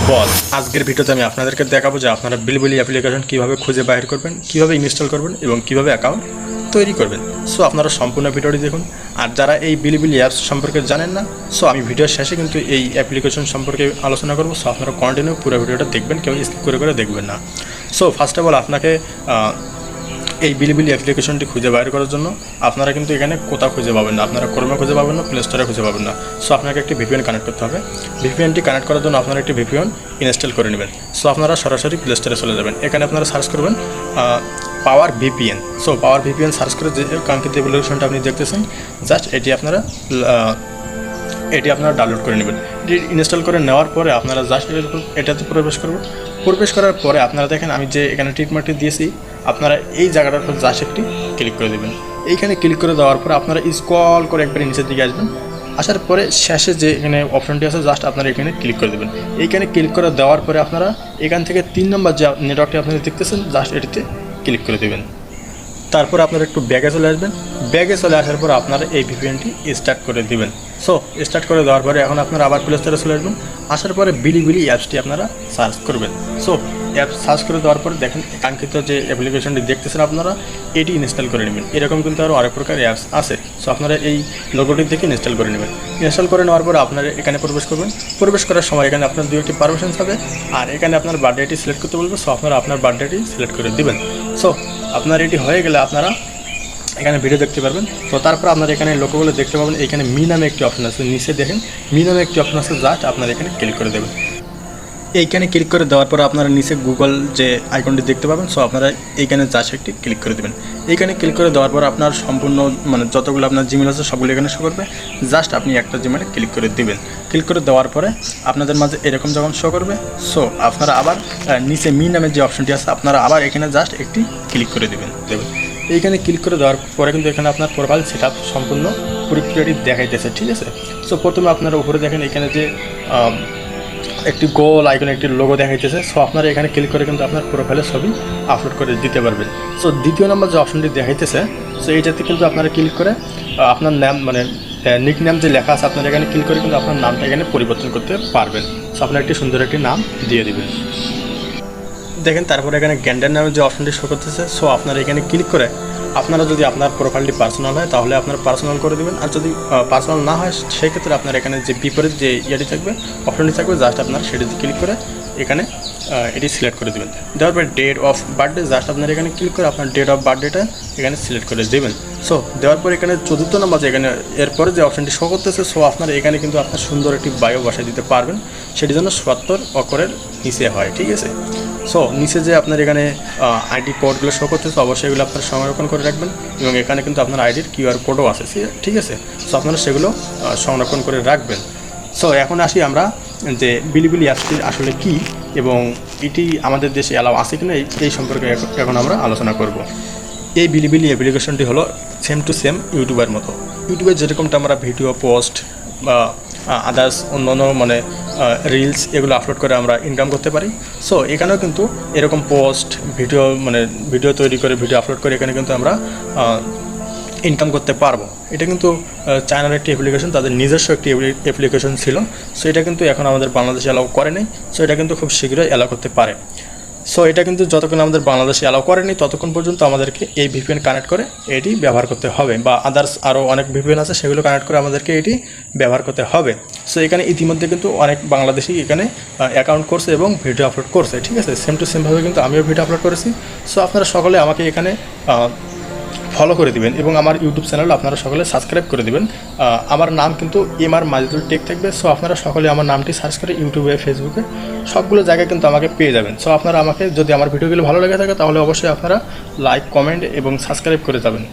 বস আজকের ভিডিওতে আমি আপনাদেরকে দেখাবো যে আপনারা বিলিবিলি অ্যাপ্লিকেশন কিভাবে খুঁজে বাইর করবেন, কিভাবে ইনস্টল করবেন এবং কিভাবে অ্যাকাউন্ট তৈরি করবেন। সো আপনারা সম্পূর্ণ ভিডিওটি দেখুন। আর যারা এই বিলিবিলি অ্যাপস সম্পর্কে জানেন না, সো আমি ভিডিওর শেষে কিন্তু এই অ্যাপ্লিকেশন সম্পর্কে আলোচনা করব। সো আপনারা কন্টিনিউ পুরো ভিডিওটা দেখবেন, কেউ স্কিপ করে দেখবেন না। সো ফার্স্ট অফ অল আপনাকে এই বিলিবিলি অ্যাপ্লিকেশনটি খুঁজে বাইর করার জন্য আপনারা কিন্তু এখানে কোথাও খুঁজে পাবেন না, আপনারা ক্রোমে খুঁজে পাবেন না, প্লে স্টোরে খুঁজে পাবেন না। সো আপনাকে একটি ভিপিএন কানেক্ট করতে হবে। ভিপিএনটি কানেক্ট করার জন্য আপনারা একটি ভিপিএন ইনস্টল করে নেবেন। সো আপনারা সরাসরি প্লে স্টোরে চলে যাবেন। এখানে আপনারা সার্চ করবেন power VPN. So power VPN search করে যে কাঙ্ক্ষিত অ্যাপ্লিকেশনটা আপনি দেখতেছেন, জাস্ট এটি আপনারা ডাউনলোড করে নেবেন। এটি ইনস্টল করে নেওয়ার পরে আপনারা জাস্ট এটাতে প্রবেশ করবেন। প্রবেশ করার পরে আপনারা দেখেন আমি যে এখানে টিক মার্কটি দিয়েছি, আপনারা এই জায়গাটার উপর জাস্ট একটি ক্লিক করে দেবেন। এইখানে ক্লিক করে দেওয়ার পরে আপনারা স্ক্রল করে একবার নিচের দিকে আসবেন। আসার পরে শেষে যে এখানে অপশনটি আছে, জাস্ট আপনারা এখানে ক্লিক করে দেবেন। এইখানে ক্লিক করে দেওয়ার পরে আপনারা এখান থেকে 3 নম্বর যে নেটওয়ার্কটি আপনারা দেখতেছেন, জাস্ট এটিতে ক্লিক করে দেবেন। তারপর আপনারা একটু ব্যাগে চলে আসবেন। ব্যাগে চলে আসার পর আপনারা এই ভিপিএনটি স্টার্ট করে দিবেন। সো স্টার্ট করে দেওয়ার পরে এখন আপনারা আবার প্লে স্টোরে চলে আসবেন। আসার পরে বিলিবিলি অ্যাপসটি আপনারা সার্চ করবেন। সো অ্যাপ সার্চ করে দেওয়ার পরে দেখেন কাঙ্ক্ষিত যে অ্যাপ্লিকেশনটি দেখতেছেন আপনারা, এটি ইনস্টল করে নেবেন। এরকম কিন্তু আরও অনেক প্রকার অ্যাপস আছে। সো আপনারা এই লোগোটি দেখে ইনস্টল করে নেবেন। ইনস্টল করে নেওয়ার পরে আপনারা এখানে প্রবেশ করবেন। প্রবেশ করার সময় এখানে আপনার 2টি পারমিশন হবে, আর এখানে আপনার বার্থডেটি সিলেক্ট করতে বলবে। সো আপনারা আপনার বার্থডেটি সিলেক্ট করে দেবেন। সো আপনার এটি হয়ে গেলে আপনারা এখানে ভিডিও দেখতে পারবেন। তো তারপর আপনারা এখানে লোকগুলো দেখতে পাবেন। এখানে মি নামে একটি অপশন আছে, নিচে দেখেন মি নামে একটি অপশন আছে, জাস্ট আপনারা এখানে ক্লিক করে দেবেন। এইখানে ক্লিক করে দেওয়ার পর আপনারা নিচে গুগল যে আইকনটি দেখতে পাবেন। সো আপনারা এইখানে জাস্ট একটি ক্লিক করে দেবেন। এইখানে ক্লিক করে দেওয়ার পর আপনার সম্পূর্ণ যতগুলো আপনার জিমেল আছে সবগুলো এখানে শো করবে। জাস্ট আপনি একটা জিমেলে ক্লিক করে দেবেন। ক্লিক করে দেওয়ার পরে আপনাদের মাঝে এরকম যখন শো করবে, সো আপনারা আবার নিচে মি নামের যে অপশনটি আছে, আপনারা আবার এখানে জাস্ট একটি ক্লিক করে দেবেন। এইখানে ক্লিক করে দেওয়ার পরে কিন্তু এখানে আপনার প্রোফাইল সেট আপ সম্পূর্ণ পুরোপুরি দেখাইতেছে, ঠিক আছে। সো প্রথমে আপনারা উপরে দেখেন এখানে যে একটি গোল আইকনে একটি লোগো দেখাইতেছে। সো আপনারা এখানে ক্লিক করে কিন্তু আপনার প্রোফাইলের ছবি আপলোড করে দিতে পারবেন। সো দ্বিতীয় নম্বর যে অপশনটি দেখাইতেছে, সো এইটাতে কিন্তু আপনারা ক্লিক করে আপনার নাম নিক নাম যে লেখা আছে, আপনারা এখানে ক্লিক করে কিন্তু আপনার নামটা এখানে পরিবর্তন করতে পারবেন। সো আপনার একটি সুন্দর একটি নাম দিয়ে দেবেন। দেখেন তারপরে এখানে গ্যান্ডার নামের যে অপশনটি শো করতেছে। সো আপনারা এখানে ক্লিক করে আপনারা যদি আপনার প্রোফাইলটি পার্সোনাল হয় তাহলে আপনারা পার্সোনাল করে দেবেন, আর যদি পার্সোনাল না হয় সেই ক্ষেত্রে আপনার এখানে যে বিপরীত যে ইয়েটি থাকবে, অপশনটি থাকবে, জাস্ট আপনারা সেটিতে ক্লিক করে এখানে এটি সিলেক্ট করে দেবেন। দেওয়ার পরে ডেট অফ বার্থডে, জাস্ট আপনারা এখানে ক্লিক করে আপনার ডেট অফ বার্থডেটা এখানে সিলেক্ট করে দেবেন। সো দেওয়ার পর এখানে 4র্থ নম্বর যে এখানে এরপরে যে অপশনটি শো করতেছে, সো আপনারা এখানে কিন্তু আপনার সুন্দর একটি বায়ো বসায় দিতে পারবেন। সেটির জন্য 70 অক্ষরের নিচে হয়, ঠিক আছে। সো নিচে যে আপনার এখানে আইডি কোডগুলো শো করতেছে, অবশ্যই এগুলো আপনারা সংরক্ষণ করে রাখবেন, এবং এখানে কিন্তু আপনার আইডির কিউআর কোডও আছে, ঠিক আছে। সো আপনারা সেগুলো সংরক্ষণ করে রাখবেন। সো এখন আসি আমরা যে বিলিবিলি অ্যাপসটি আসলে কী এবং এটি আমাদের দেশে অ্যালাউ আছে কিনা এই সম্পর্কে এখন আমরা আলোচনা করব। এই বিলিবিলি অ্যাপ্লিকেশনটি হলো সেম টু সেম ইউটিউবের মতো। ইউটিউবে যেরকমটা আমরা ভিডিও পোস্ট বা আদার্স অন্য রিলস এগুলো আপলোড করে আমরা ইনকাম করতে পারি। সো এখানেও কিন্তু এরকম পোস্ট ভিডিও তৈরি করে ভিডিও আপলোড করে এখানে কিন্তু আমরা ইনকাম করতে পারবো। এটা কিন্তু চায়নার একটি অ্যাপ্লিকেশন, তাদের নিজস্ব একটি অ্যাপ্লিকেশন ছিল। সো এটা কিন্তু এখন আমাদের বাংলাদেশে অ্যালাউ করে নেই। সো এটা কিন্তু খুব শীঘ্রই অ্যালাউ করতে পারে। সো এটা কিন্তু যতক্ষণ আমাদের বাংলাদেশে অ্যালাউ করেনি ততক্ষণ পর্যন্ত আমাদেরকে এই ভিপিএন কানেক্ট করে এটি ব্যবহার করতে হবে, বা আদার্স আরও অনেক ভিপিএন আছে সেগুলো কানেক্ট করে আমাদেরকে এটি ব্যবহার করতে হবে। সো এখানে ইতিমধ্যে কিন্তু অনেক বাংলাদেশি এখানে অ্যাকাউন্ট করছে এবং ভিডিও আপলোড করছে, ঠিক আছে। সেম টু সেমভাবে কিন্তু আমিও ভিডিও আপলোড করেছি। সো আপনারা সকলে আমাকে এখানে ফলো করে দিবেন এবং আমার ইউটিউব চ্যানেল আপনারা সকলে সাবস্ক্রাইব করে দিবেন। আমার নাম কিন্তু MR মাজিদুল টেক থাকবে। সো আপনারা সকলে আমার নামটি সার্চ করে ইউটিউবে, ফেসবুকে সবগুলো জায়গায় কিন্তু আমাকে পেয়ে যাবেন। সো আপনারা আমাকে যদি আমার ভিডিওগুলো ভালো লেগে থাকে তাহলে অবশ্যই আপনারা লাইক, কমেন্ট এবং সাবস্ক্রাইব করে যাবেন।